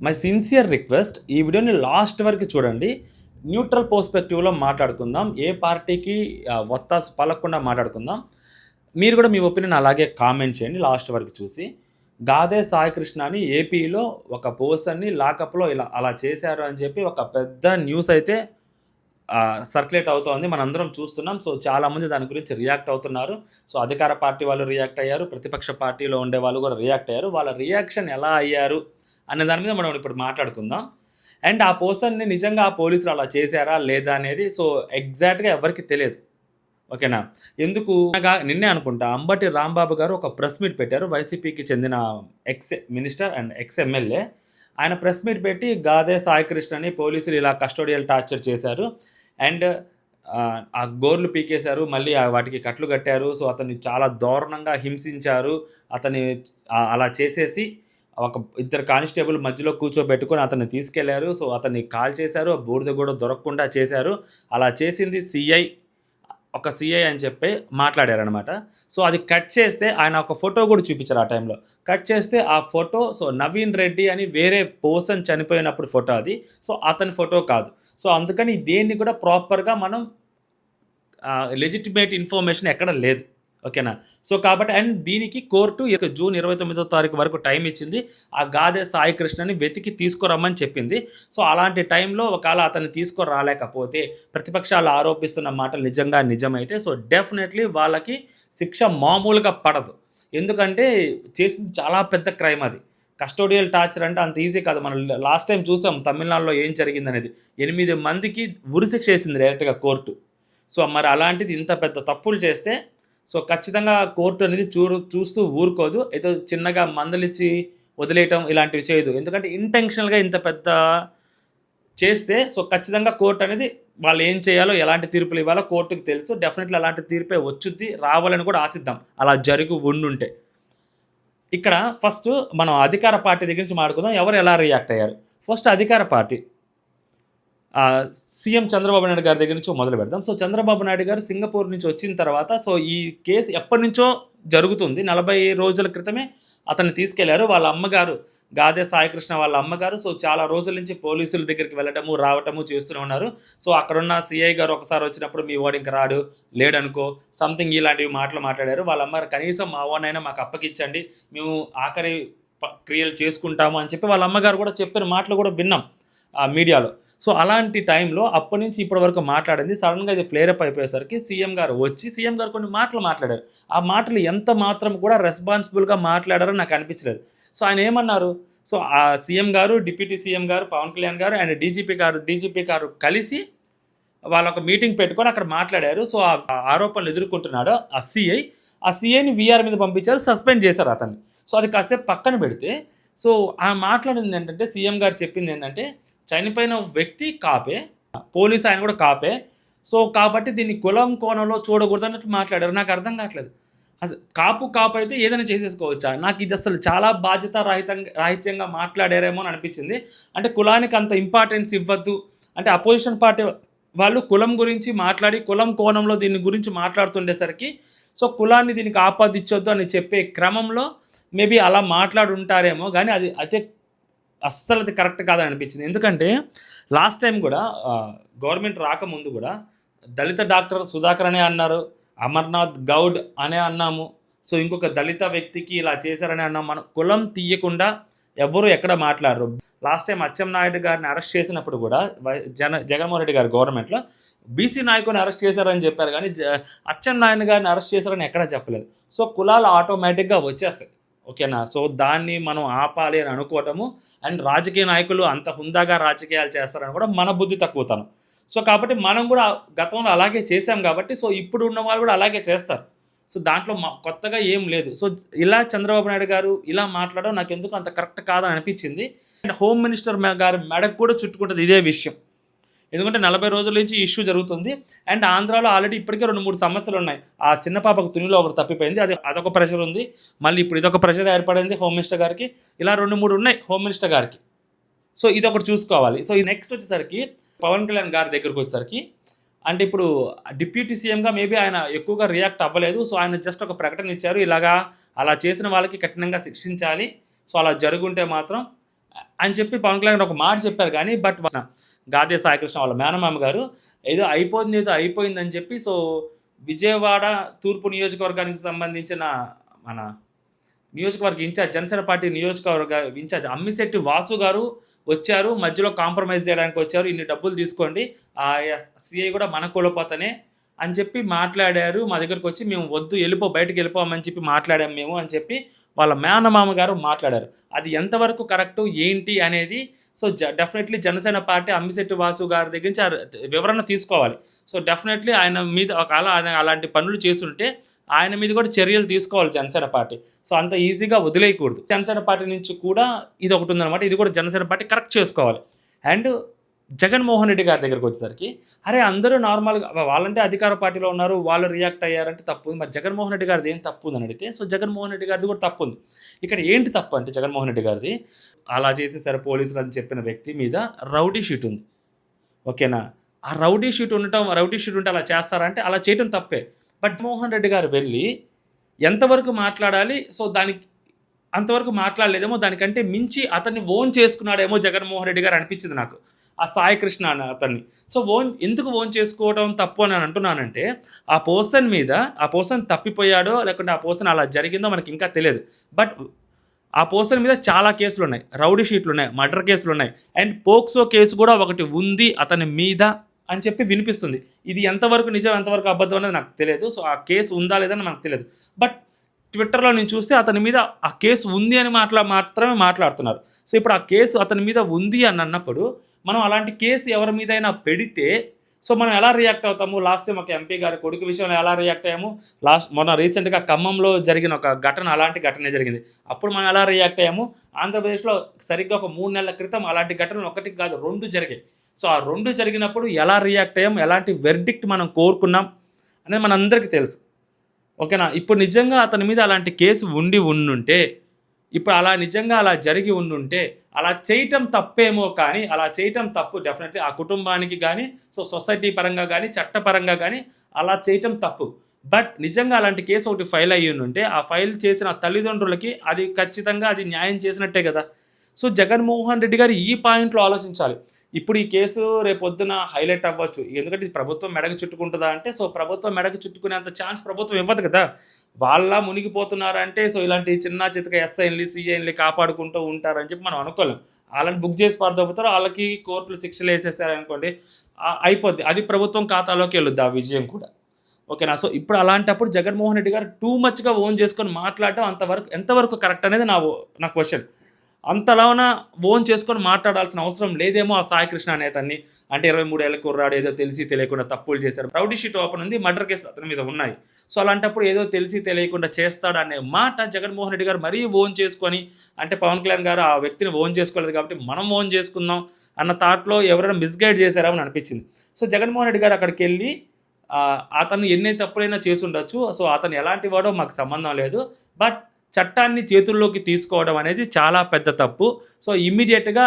My sincere request ఈ వీడియోని last వరకు చూడండి. న్యూట్రల్ పర్స్పెక్టివ్లో మాట్లాడుకుందాం. ఏ పార్టీకి ఒత్తాసు పలకకుండా మాట్లాడుకుందాం. మీరు కూడా మీ ఒపీనియన్ అలాగే కామెంట్ చేయండి లాస్ట్ వరకు చూసి. గాదే సాయికృష్ణ అని ఏపీలో ఒక పర్సన్ని లాకప్లో అలా చేశారు అని చెప్పి ఒక పెద్ద న్యూస్ అయితే సర్క్యులేట్ అవుతోంది. మనందరం చూస్తున్నాం. సో చాలామంది దాని గురించి రియాక్ట్ అవుతున్నారు. సో అధికార పార్టీ వాళ్ళు రియాక్ట్ అయ్యారు, ప్రతిపక్ష పార్టీలో ఉండే వాళ్ళు కూడా రియాక్ట్ అయ్యారు. వాళ్ళ రియాక్షన్ ఎలా అయ్యారు అనే దాని మీద మనం ఇప్పుడు మాట్లాడుకుందాం. అండ్ ఆ పర్సన్ని నిజంగా ఆ పోలీసులు అలా చేశారా లేదా అనేది సో ఎగ్జాక్ట్గా ఎవరికి తెలియదు. ఓకేనా? ఎందుకు నిన్నే అనుకుంటా అంబటి రాంబాబు గారు ఒక ప్రెస్ మీట్ పెట్టారు. వైసీపీకి చెందిన ex minister and ex MLA. ఆయన ప్రెస్ మీట్ పెట్టి గాదే సాయికృష్ణని పోలీసులు ఇలా కస్టోడియల్ టార్చర్ చేశారు అండ్ ఆ గోర్లు పీకేశారు, మళ్ళీ వాటికి కట్లు కట్టారు. సో అతన్ని చాలా దారుణంగా హింసించారు. అతన్ని అలా చేసేసి ఒక ఇద్దరు కానిస్టేబుల్ మధ్యలో కూర్చోబెట్టుకొని అతన్ని తీసుకెళ్లారు. సో అతన్ని కాల్ చేశారు, ఆ బూడిద కూడా దొరకకుండా చేశారు. అలా చేసింది ఒక సిఐ అని చెప్పి మాట్లాడారనమాట. సో అది కట్ చేస్తే ఆయన ఒక ఫోటో కూడా చూపించారు ఆ టైంలో. కట్ చేస్తే ఆ ఫోటో సో నవీన్ రెడ్డి అని వేరే పర్సన్ చనిపోయినప్పుడు ఫోటో అది. సో అతని ఫోటో కాదు. సో అందుకని దేన్ని కూడా ప్రాపర్గా మనం లెజిటిమేట్ ఇన్ఫర్మేషన్ ఎక్కడ లేదు. ఓకేనా? సో కాబట్టి అండ్ దీనికి కోర్టు జూన్ 29వ తారీఖు వరకు టైం ఇచ్చింది. ఆ గాదే సాయికృష్ణని వెతికి తీసుకురమ్మని చెప్పింది. సో అలాంటి టైంలో ఒకవేళ అతన్ని తీసుకురాలేకపోతే ప్రతిపక్షాలు ఆరోపిస్తున్న మాటలు నిజమైతే సో డెఫినెట్లీ వాళ్ళకి శిక్ష మామూలుగా పడదు. ఎందుకంటే చేసింది చాలా పెద్ద క్రైమ్ అది. కస్టోడియల్ టార్చర్ అంటే అంత ఈజీ కాదు. మనం లాస్ట్ టైం చూసాం తమిళనాడులో ఏం జరిగిందనేది. 8 మందికి ఉరిశిక్ష వేసింది డైరెక్ట్గా కోర్టు. సో మరి అలాంటిది ఇంత పెద్ద తప్పులు చేస్తే సో ఖచ్చితంగా కోర్టు అనేది చూస్తూ ఊరుకోదు. ఏదో చిన్నగా మందలిచ్చి వదిలేయటం ఇలాంటివి చేయదు. ఎందుకంటే ఇంటెన్షనల్గా ఇంత పెద్ద చేస్తే సో ఖచ్చితంగా కోర్టు అనేది వాళ్ళు ఏం చేయాలో ఎలాంటి తీర్పులు ఇవ్వాలో కోర్టుకు తెలుసు. డెఫినెట్లీ అలాంటి తీర్పే వచ్చుద్ది, రావాలని కూడా ఆశిద్దాం అలా జరిగి ఉండుంటే. ఇక్కడ ఫస్ట్ మనం అధికార పార్టీ దగ్గర నుంచి మాట్లాడుకుందాం. ఎవరు ఎలా రియాక్ట్ అయ్యారు. ఫస్ట్ అధికార పార్టీ సీఎం చంద్రబాబు నాయుడు గారి దగ్గర నుంచి మొదలు పెడదాం. సో చంద్రబాబు నాయుడు గారు సింగపూర్ నుంచి వచ్చిన తర్వాత సో ఈ కేసు ఎప్పటి నుంచో జరుగుతుంది. 40 రోజుల క్రితమే అతన్ని తీసుకెళ్లారు. వాళ్ళ అమ్మగారు గాదే సాయికృష్ణ వాళ్ళ అమ్మగారు సో చాలా రోజుల నుంచి పోలీసుల దగ్గరికి వెళ్ళటము రావటము చేస్తూనే ఉన్నారు. సో అక్కడున్న సిఐ గారు ఒకసారి వచ్చినప్పుడు మీ వాడు ఇంకా రాడు లేడనుకో సంథింగ్ ఇలాంటివి మాట్లాడారు. వాళ్ళ అమ్మారు కనీసం మా వాడినైనా మాకు అప్పగించండి, మేము ఆఖరి క్రియలు చేసుకుంటాము అని చెప్పి వాళ్ళ అమ్మగారు కూడా చెప్పిన మాటలు కూడా విన్నాం మీడియాలో. సో అలాంటి టైంలో అప్పటి నుంచి ఇప్పటి వరకు మాట్లాడింది సడన్గా ఇది ఫ్లేరప్ అయిపోయేసరికి సీఎం గారు కొన్ని మాటలు మాట్లాడారు. ఆ మాటలు ఎంత మాత్రం కూడా రెస్పాన్సిబుల్గా మాట్లాడారో నాకు అనిపించలేదు. సో ఆయన ఏమన్నారు, సో ఆ సీఎం గారు, డిప్యూటీ సీఎం గారు, పవన్ కళ్యాణ్ గారు అండ్ డీజీపీ గారు కలిసి వాళ్ళ ఒక మీటింగ్ పెట్టుకొని అక్కడ మాట్లాడారు. సో ఆ ఆరోపణలు ఎదుర్కొంటున్నాడు ఆ సీఐని వీఆర్ మీద పంపించారు, సస్పెండ్ చేశారు అతన్ని. సో అది కాసేపు పక్కన పెడితే సో ఆ మాట్లాడింది ఏంటంటే సీఎం గారు చెప్పింది ఏంటంటే చనిపోయిన వ్యక్తి కాపే, పోలీస్ ఆయన కూడా కాపే. సో కాబట్టి దీన్ని కులం కోణంలో చూడకూడదు అన్నట్టు మాట్లాడారు. నాకు అర్థం కావట్లేదు. అసలు కాపు అయితే ఏదైనా చేసేసుకోవచ్చా? నాకు ఇది అసలు చాలా రాహిత్యంగా మాట్లాడారేమో అని అనిపించింది. అంటే కులానికి అంత ఇంపార్టెన్స్ ఇవ్వద్దు అంటే అపోజిషన్ పార్టీ వాళ్ళు కులం గురించి మాట్లాడి కులం కోణంలో దీని గురించి మాట్లాడుతుండేసరికి సో కులాన్ని దీనికి ఆపాదించొద్దు అని చెప్పే క్రమంలో మేబీ అలా మాట్లాడుంటారేమో, కానీ అది అస్సలు అది కరెక్ట్ కాదని అనిపించింది. ఎందుకంటే లాస్ట్ టైం కూడా గవర్నమెంట్ రాకముందు కూడా దళిత డాక్టర్ సుధాకర్ అనే అన్నారు, అమర్నాథ్ గౌడ్ అనే అన్నాము. సో ఇంకొక దళిత వ్యక్తికి ఇలా చేశారని అన్నాం. మనం కులం తీయకుండా ఎవరు ఎక్కడ మాట్లాడరు. లాస్ట్ టైం అచ్చెన్నాయుడు గారిని అరెస్ట్ చేసినప్పుడు కూడా జగన్మోహన్ రెడ్డి గారి గవర్నమెంట్లో బీసీ నాయకుని అరెస్ట్ చేశారని చెప్పారు, కానీ అచ్చెన్నాయుడు గారిని అరెస్ట్ చేశారని ఎక్కడా చెప్పలేదు. సో కులాలు ఆటోమేటిక్గా వచ్చేస్తాయి. ఓకేనా? సో దాన్ని మనం ఆపాలి అని అనుకోవటము అండ్ రాజకీయ నాయకులు అంత హుందాగా రాజకీయాలు చేస్తారని కూడా మన బుద్ధి తక్కువతనం. సో కాబట్టి మనం కూడా గతంలో అలాగే చేసాం కాబట్టి సో ఇప్పుడు ఉన్న వాళ్ళు కూడా అలాగే చేస్తారు. సో దాంట్లో కొత్తగా ఏం లేదు. సో ఇలా చంద్రబాబు నాయుడు గారు ఇలా మాట్లాడడం నాకు ఎందుకు అంత కరెక్ట్ కాదని అనిపించింది. అండ్ హోమ్ మినిస్టర్ గారి మెడకు కూడా చుట్టుకుంటుంది ఇదే విషయం. ఎందుకంటే 40 రోజుల నుంచి ఇష్యూ జరుగుతుంది అండ్ ఆంధ్రాలో ఆల్రెడీ ఇప్పటికే 2-3 సమస్యలు ఉన్నాయి. ఆ చిన్న పాపకు తునిలో ఒకటి తప్పిపోయింది, అదొక ప్రెషర్ ఉంది. మళ్ళీ ఇప్పుడు ఇదొక ప్రెషర్ ఏర్పడింది హోమ్ మినిస్టర్ గారికి. ఇలా 2-3 ఉన్నాయి హోమ్ మినిస్టర్ గారికి. సో ఇది ఒకటి చూసుకోవాలి. సో ఈ నెక్స్ట్ వచ్చేసరికి పవన్ కళ్యాణ్ గారి దగ్గరకు వచ్చేసరికి అంటే ఇప్పుడు డిప్యూటీ సీఎంగా మేబీ ఆయన ఎక్కువగా రియాక్ట్ అవ్వలేదు. సో ఆయన జస్ట్ ఒక ప్రకటన ఇచ్చారు, అలా చేసిన వాళ్ళకి కఠినంగా శిక్షించాలి. సో అలా జరుగుంటే మాత్రం అని చెప్పి పవన్ కళ్యాణ్ గారు ఒక మాట చెప్పారు. కానీ బట్ గాదే సాయికృష్ణ వాళ్ళ మేనమామ గారు ఏదో అయిపోయిందని చెప్పి సో విజయవాడ తూర్పు నియోజకవర్గానికి సంబంధించిన మన నియోజకవర్గ ఇన్ఛార్జ్, జనసేన పార్టీ నియోజకవర్గ ఇన్ఛార్జ్ అమ్మిశెట్టి వాసు గారు వచ్చారు. మధ్యలో కాంప్రమైజ్ చేయడానికి వచ్చారు. ఇన్ని డబ్బులు తీసుకోండి, ఆ సిఐ కూడా మన కులపోతనే అని చెప్పి మాట్లాడారు. మా దగ్గరకు వచ్చి మేము వద్దు, బయటకు వెళ్ళిపోమని చెప్పి మాట్లాడాము మేము అని చెప్పి వాళ్ళ మేనమామ గారు మాట్లాడారు. అది ఎంతవరకు కరెక్టు ఏంటి అనేది so definitely Janasena party Ammisetti Vasu గారి దగ్గర నుంచి వివరణ తీసుకోవాలి. సో డెఫినెట్లీ ఆయన మీద ఒకవేళ ఆయన అలాంటి పనులు చేస్తుంటే ఆయన మీద కూడా చర్యలు తీసుకోవాలి జనసేన పార్టీ. సో అంత ఈజీగా వదిలేయకూడదు. జనసేన పార్టీ నుంచి కూడా ఇది ఒకటి ఉందన్నమాట. ఇది కూడా జనసేన పార్టీ కరెక్ట్ చేసుకోవాలి. అండ్ జగన్మోహన్ రెడ్డి గారి దగ్గరికి వచ్చేసరికి అరే అందరూ నార్మల్గా వాళ్ళంటే అధికార పార్టీలో ఉన్నారు, వాళ్ళు రియాక్ట్ అయ్యారంటే తప్పు ఉంది. మరి జగన్మోహన్ రెడ్డి గారిది ఏం తప్పు ఉందని అడిగితే సో జగన్మోహన్ రెడ్డి గారిది కూడా తప్పు ఉంది. ఇక్కడ ఏంటి తప్పు అంటే జగన్మోహన్ రెడ్డి గారిది అలా చేసేసారు పోలీసులు అని చెప్పిన వ్యక్తి మీద రౌడీ షీట్ ఉంది. ఓకేనా? ఆ రౌడీ షీట్ ఉంటే అలా చేస్తారంటే అలా చేయడం తప్పే. బట్ జగన్మోహన్ రెడ్డి గారు వెళ్ళి ఎంతవరకు మాట్లాడాలి సో దానికి అంతవరకు మాట్లాడలేదేమో, దానికంటే మించి అతన్ని ఓన్ చేసుకున్నాడేమో జగన్మోహన్ రెడ్డి గారు అనిపించింది నాకు, ఆ సాయికృష్ణ అనే అతన్ని. సో ఎందుకు ఓన్ చేసుకోవడం తప్పు అని అంటున్నానంటే ఆ పర్సన్ తప్పిపోయాడో లేకుంటే ఆ పర్సన్ అలా జరిగిందో మనకి ఇంకా తెలియదు. బట్ ఆ పర్సన్ మీద చాలా కేసులు ఉన్నాయి, రౌడీ షీట్లు ఉన్నాయి, మర్డర్ కేసులు ఉన్నాయి, అండ్ పోక్సో కేసు కూడా ఒకటి ఉంది అతని మీద అని చెప్పి వినిపిస్తుంది. ఇది ఎంతవరకు నిజం ఎంతవరకు అబద్ధం అనేది నాకు తెలియదు. సో ఆ కేసు ఉందా లేదని మనకు తెలియదు. బట్ ట్విట్టర్లో నేను చూస్తే అతని మీద ఆ కేసు ఉంది అని మాత్రమే మాట్లాడుతున్నారు. సో ఇప్పుడు ఆ కేసు అతని మీద ఉంది అని అన్నప్పుడు మనం అలాంటి కేసు ఎవరి మీద అయినా పెడితే సో మనం ఎలా రియాక్ట్ అవుతాము? లాస్ట్ టైం ఒక ఎంపీ గారి కొడుకు విషయంలో ఎలా రియాక్ట్ అయ్యాము? మొన్న రీసెంట్గా ఖమ్మంలో జరిగిన ఒక ఘటన, అలాంటి ఘటనే జరిగింది. అప్పుడు మనం ఎలా రియాక్ట్ అయ్యాము? ఆంధ్రప్రదేశ్లో సరిగ్గా ఒక 3 నెలల క్రితం అలాంటి ఘటనలు ఒకటి కాదు 2 జరిగాయి. సో ఆ 2 జరిగినప్పుడు ఎలా రియాక్ట్ అయ్యాము, ఎలాంటి వెర్డిక్ట్ మనం కోరుకున్నాం అనేది మనందరికీ తెలుసు. ఓకేనా? ఇప్పుడు నిజంగా అతని మీద అలాంటి కేసు ఉండుంటే, ఇప్పుడు నిజంగా అలా జరిగి ఉండుంటే అలా చేయటం తప్పేమో. కానీ అలా చేయటం తప్పు డెఫినెట్లీ ఆ కుటుంబానికి కానీ సో సొసైటీ పరంగా కానీ చట్టపరంగా కానీ అలా చేయటం తప్పు. బట్ నిజంగా అలాంటి కేసు ఒకటి ఫైల్ అయ్యి ఉంటే ఆ ఫైల్ చేసిన తల్లిదండ్రులకి అది ఖచ్చితంగా అది న్యాయం చేసినట్టే కదా. సో జగన్మోహన్ రెడ్డి గారు ఈ పాయింట్లో ఆలోచించాలి. ఇప్పుడు ఈ కేసు రేపొద్దున హైలైట్ అవ్వచ్చు, ఎందుకంటే ఇది ప్రభుత్వం మెడకు చుట్టుకుంటుందా అంటే సో ప్రభుత్వం మెడకు చుట్టుకునేంత ఛాన్స్ ప్రభుత్వం ఇవ్వదు కదా. వాళ్ళ మునిగిపోతున్నారంటే సో ఇలాంటి చిన్న చితక ఎస్ఐన్లు సిఐన్లు కాపాడుకుంటూ ఉంటారని చెప్పి మనం అనుకోలేం. వాళ్ళని బుక్ చేసి పారదోపుతారు, వాళ్ళకి కోర్టులు శిక్షలు వేసేసారనుకోండి, అయిపోద్ది. అది ప్రభుత్వం ఖాతాలోకి వెళ్ళొద్ది ఆ విజయం కూడా. ఓకేనా? సో ఇప్పుడు అలాంటప్పుడు జగన్మోహన్ రెడ్డి గారు టూ మచ్గా ఓన్ చేసుకొని మాట్లాడటం ఎంతవరకు కరెక్ట్ అనేది నా క్వశ్చన్. అంతలాన ఓన్ చేసుకొని మాట్లాడాల్సిన అవసరం లేదేమో ఆ సాయికృష్ణ అనే అతన్ని. అంటే 23 ఏళ్ళ కుర్రాడు ఏదో తెలిసి తెలియకుండా తప్పులు చేశారు, రౌడీ షీట్ ఓపెన్ ఉంది, మర్డర్ కేసు అతని మీద ఉన్నాయి. సో అలాంటప్పుడు ఏదో తెలిసి తెలియకుండా చేస్తాడు అనే మాట జగన్మోహన్ రెడ్డి గారు మరీ ఓన్ చేసుకొని, అంటే పవన్ కళ్యాణ్ గారు ఆ వ్యక్తిని ఓన్ చేసుకోలేదు కాబట్టి మనం ఓన్ చేసుకుందాం అన్న థాట్లో ఎవరైనా మిస్గైడ్ చేశారని అనిపించింది. సో జగన్మోహన్ రెడ్డి గారు అక్కడికి వెళ్ళి అతను ఎన్ని తప్పులైనా చేసి ఉండొచ్చు, సో అతను ఎలాంటి వాడో మాకు సంబంధం లేదు, బట్ చట్టాన్ని చేతుల్లోకి తీసుకోవడం అనేది చాలా పెద్ద తప్పు. సో ఇమ్మీడియట్గా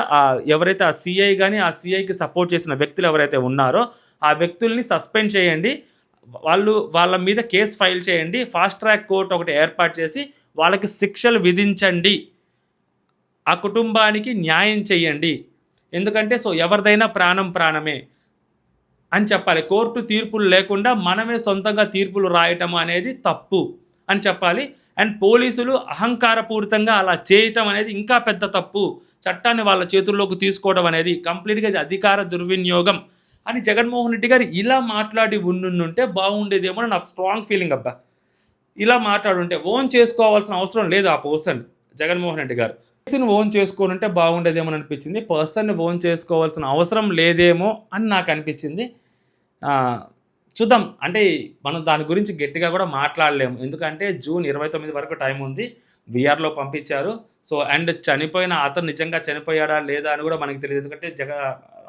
ఎవరైతే ఆ సిఐ కానీ ఆ సిఐకి సపోర్ట్ చేసిన వ్యక్తులు ఎవరైతే ఉన్నారో ఆ వ్యక్తుల్ని సస్పెండ్ చేయండి, వాళ్ళ మీద కేసు ఫైల్ చేయండి, ఫాస్ట్ ట్రాక్ కోర్ట్ ఒకటి ఏర్పాటు చేసి వాళ్ళకి శిక్షలు విధించండి, ఆ కుటుంబానికి న్యాయం చేయండి. ఎందుకంటే సో ఎవరిదైనా ప్రాణమే అని చెప్పాలి. కోర్టు తీర్పులు లేకుండా మనమే సొంతంగా తీర్పులు రాయటం అనేది తప్పు అని చెప్పాలి. అండ్ పోలీసులు అహంకారపూరితంగా అలా చేయటం అనేది ఇంకా పెద్ద తప్పు. చట్టాన్ని వాళ్ళ చేతుల్లోకి తీసుకోవడం అనేది కంప్లీట్గా అది అధికార దుర్వినియోగం అని జగన్మోహన్ రెడ్డి గారు ఇలా మాట్లాడి ఉండుంటే బాగుండేదేమో అని నా స్ట్రాంగ్ ఫీలింగ్. అబ్బా, ఇలా మాట్లాడుంటే ఓన్ చేసుకోవాల్సిన అవసరం లేదు ఆ పర్సన్. జగన్మోహన్ రెడ్డి గారు పర్సన్ ఓన్ చేసుకొని ఉంటే బాగుండేదేమో అనిపించింది. పర్సన్ని ఓన్ చేసుకోవాల్సిన అవసరం లేదేమో అని నాకు అనిపించింది. చూద్దాం, అంటే మనం దాని గురించి గట్టిగా కూడా మాట్లాడలేము, ఎందుకంటే జూన్ 29 వరకు టైం ఉంది. వీఆర్లో పంపించారు. సో అండ్ చనిపోయిన అతను నిజంగా చనిపోయాడా లేదా అని కూడా మనకి తెలియదు, ఎందుకంటే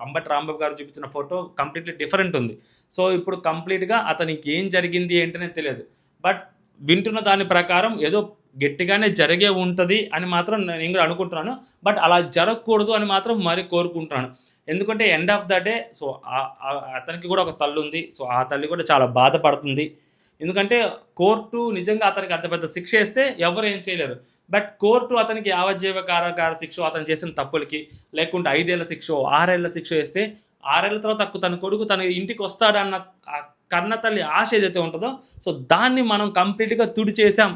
అంబటి రాంబాబు గారు చూపించిన ఫోటో కంప్లీట్లీ డిఫరెంట్ ఉంది. సో ఇప్పుడు కంప్లీట్గా అతనికి ఏం జరిగింది ఏంటనే తెలియదు. బట్ వింటున్న దాని ప్రకారం ఏదో గట్టిగానే జరిగే ఉంటుంది అని మాత్రం నేను కూడా అనుకుంటున్నాను. బట్ అలా జరగకూడదు అని మాత్రం మరి కోరుకుంటున్నాను. ఎందుకంటే end of the day so అతనికి కూడా ఒక తల్లి ఉంది. సో ఆ తల్లి కూడా చాలా బాధపడుతుంది. ఎందుకంటే కోర్టు నిజంగా అతనికి అంత పెద్ద శిక్ష వేస్తే ఎవరు ఏం చేయలేరు. బట్ కోర్టు అతనికి యావజ్జీవ కారాగార శిక్ష అతను చేసిన తప్పులకి, లేకుంటే 5 ఏళ్ల శిక్షో, 6 ఏళ్ల శిక్షో వేస్తే 6 ఏళ్ల తర్వాత తన కొడుకు తన ఇంటికి వస్తాడన్న ఆ కన్న తల్లి ఆశ ఏదైతే ఉంటదో, సో దాన్ని మనం కంప్లీట్‌గా తుడిచేసాం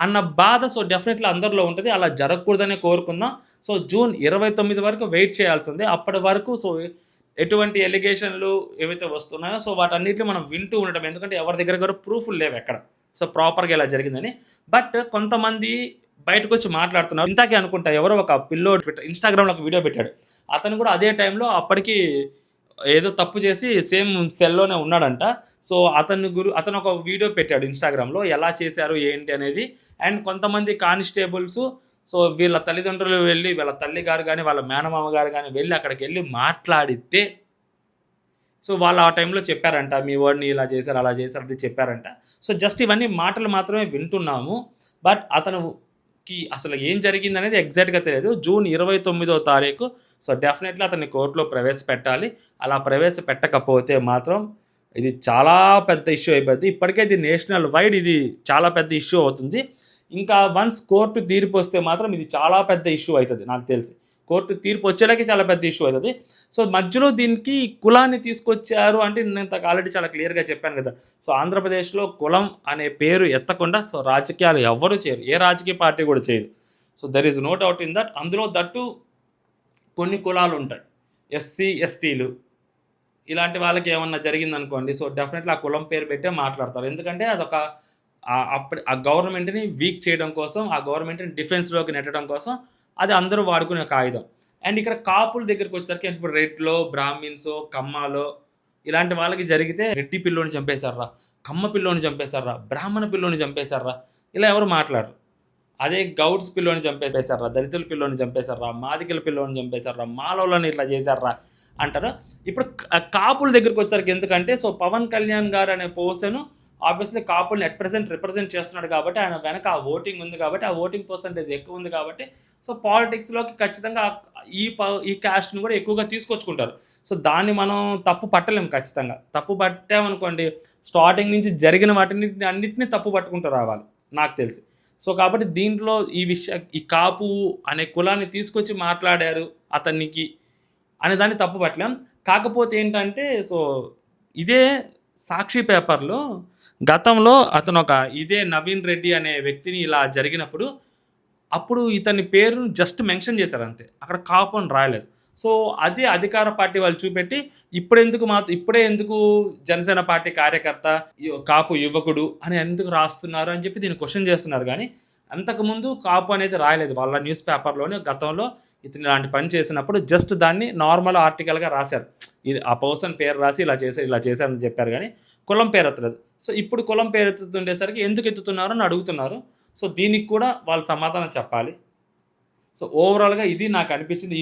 అన్న బాధ సో డెఫినెట్‌లీ అందరిలో ఉంటది. అలా జరగకూడదనే కోరుకుందాం. సో జూన్ 29 వరకు వెయిట్ చేయాల్సిందే. అప్పటి వరకు సో ఎటువంటి ఎలిగేషన్‌లు ఏవైతే వస్తున్నాయో సో వాటన్నిటిని మనం వింటూ ఉండటం. ఎందుకంటే ఎవరి దగ్గర కూడా ప్రూఫ్‌లు లేవెక్కడ. సో ప్రాపర్‌గా ఇలా జరిగిందని. బట్ కొంతమంది బయటకొచ్చి మాట్లాడుతున్నారు. ఇందాకే అనుకుంటా ఎవరో ఒక పిల్లోడు ఇన్‌స్టాగ్రామ్‌లో ఒక వీడియో పెట్టాడు. అతను కూడా అదే టైంలో అప్పటికి ఏదో తప్పు చేసి సేమ్ సెల్‌లోనే ఉన్నాడంట. సో అతను ఒక వీడియో పెట్టాడు ఇన్‌స్టాగ్రామ్‌లో ఎలా చేశారు ఏంటి అనేది. అండ్ కొంతమంది కానిస్టేబుల్స్ సో వీళ్ళ తల్లిదండ్రులు వెళ్ళి వీళ్ళ తల్లి గారు గాని, వాళ్ళ మేనమామ గారు గాని వెళ్ళి అక్కడికెళ్ళి మాట్లాడితే సో వాళ్ళు ఆ టైంలో చెప్పారంట. మీ వాడిని ఇలా చేశారు, అలా చేశారు అది చెప్పారంట. సో జస్ట్ ఇవన్నీ మాటలు మాత్రమే వింటున్నాము. బట్ అతనుకి అసలు ఏం జరిగిందనేది ఎగ్జాక్ట్‌గా తెలియదు. జూన్ 29వ తారీఖు సో డెఫినెట్‌లీ అతన్ని కోర్ట్‌లో ప్రవేశపెట్టాలి. అలా ప్రవేశపెట్టకపోతే మాత్రం ఇది చాలా పెద్ద ఇష్యూ అయిపోద్ది. ఇప్పటికే ఇది నేషనల్ వైడ్ ఇది చాలా పెద్ద ఇష్యూ అవుతుంది. ఇంకా వన్స్ కోర్టు తీర్పొస్తే మాత్రం ఇది చాలా పెద్ద ఇష్యూ అయితది నాకు తెలిసి. కోర్టు తీర్పు వచ్చేలాగే చాలా పెద్ద ఇష్యూ అవుతది. సో మధ్యలో దీనికి కులాన్ని తీసుకొచ్చారు అంటే నేను ఇంతకు ఆల్రెడీ చాలా క్లియర్‌గా చెప్పాను కదా! సో ఆంధ్రప్రదేశ్‌లో కులం అనే పేరు ఎత్తకుండా సో రాజకీయాలు ఎవ్వరు చేయరు. ఏ రాజకీయ పార్టీ కూడా చేయదు. So there is no doubt in that. అందులో దట్టు కొన్ని కులాలుంటాయి. ఎస్సీ, ఎస్టీలు ఇలాంటి వాళ్ళకి ఏమన్నా జరిగిందనుకోండి సో డెఫినెట్‌లీ ఆ కులం పేరు పెట్టే మాట్లాడతారు. ఎందుకంటే అదొక అప్పటి ఆ గవర్నమెంట్‌ని వీక్ చేయడం కోసం, ఆ గవర్నమెంట్‌ని డిఫెన్స్‌లోకి నెట్టడం కోసం అది అందరూ వాడుకునే ఒక ఆయుధం. అండ్ ఇక్కడ కాపుల దగ్గరికొచ్చేసరికి ఇప్పుడు రెడ్లో, బ్రాహ్మిన్సో, కమ్మాలో ఇలాంటి వాళ్ళకి జరిగితే రెడ్డి పిల్లోడిని చంపేశార్రా, కమ్మ పిల్లోడిని చంపేశార్రా, బ్రాహ్మణ పిల్లోడిని చంపేశార్రా ఇలా ఎవరు మాట్లాడరు. అదే గౌడ్స్ పిల్లోడిని చంపేశార్రా, దళితుల పిల్లోడిని చంపేశార్రా, మాదిగల పిల్లోడిని చంపేశార్రా, మాలోళ్ళని ఇట్లా చేశార్రా అంటారు. ఇప్పుడు కాపుల దగ్గరికొచ్చేసరికి ఎందుకంటే సో పవన్ కళ్యాణ్ గారు అనే పర్సన్ ఆబ్వియస్లీ కాపుల్ని అట్ ప్రెజెంట్ రిప్రజెంట్ చేస్తున్నాడు కాబట్టి ఆయన వెనక ఆ ఓటింగ్ ఉంది కాబట్టి ఆ ఓటింగ్ పర్సంటేజ్ ఎక్కువ ఉంది కాబట్టి సో పాలిటిక్స్‌లోకి ఖచ్చితంగా ఈ కాస్ట్‌ని కూడా ఎక్కువగా తీసుకొచ్చుకుంటారు. సో దాన్ని మనం తప్పు పట్టలేం ఖచ్చితంగా. తప్పు పట్టామనుకోండి స్టార్టింగ్ నుంచి జరిగిన అన్నిటిని తప్పు పట్టుకుంటూ రావాలి నాకు తెలిసి. సో కాబట్టి దీంట్లో ఈ కాపు అనే కులాన్ని తీసుకొచ్చి మాట్లాడారు అతనికి అనే దాన్ని తప్పు పట్టలేం. కాకపోతే ఏంటంటే సో ఇదే సాక్షి పేపర్‌లో గతంలో ఇదే నవీన్ రెడ్డి అనే వ్యక్తిని ఇలా జరిగినప్పుడు, అప్పుడు ఇతని పేరును జస్ట్ మెన్షన్ చేశారంతే. అక్కడ కాపు అని రాయలేదు. సో అదే అధికార పార్టీ వాళ్ళు చూపెట్టి ఇప్పుడే ఎందుకు జనసేన పార్టీ కార్యకర్త, కాపు యువకుడు అని ఎందుకు రాస్తున్నారు అని చెప్పి దీన్ని క్వెషన్ చేస్తున్నారు గానీ, అంతకుముందు కాపు అనేది రాయలేదు. వాళ్ళ న్యూస్ పేపర్‌లోనే గతంలో ఇతను ఇలాంటి పని చేసినప్పుడు జస్ట్ దాన్ని నార్మల్ ఆర్టికల్‌గా రాశారు. ఇది ఆ పర్సన్ పేరు రాసి ఇలా చేశారని చెప్పారు గానీ, కులం పేరు ఎత్తలేదు. సో ఇప్పుడు కులం పేరు ఎత్తుతుండేసరికి ఎందుకు ఎత్తుతున్నారు అని అడుగుతున్నారు. సో దీనికి కూడా వాళ్ళు సమాధానం చెప్పాలి. సో ఓవరాల్‌గా ఇది నాకు అనిపించింది.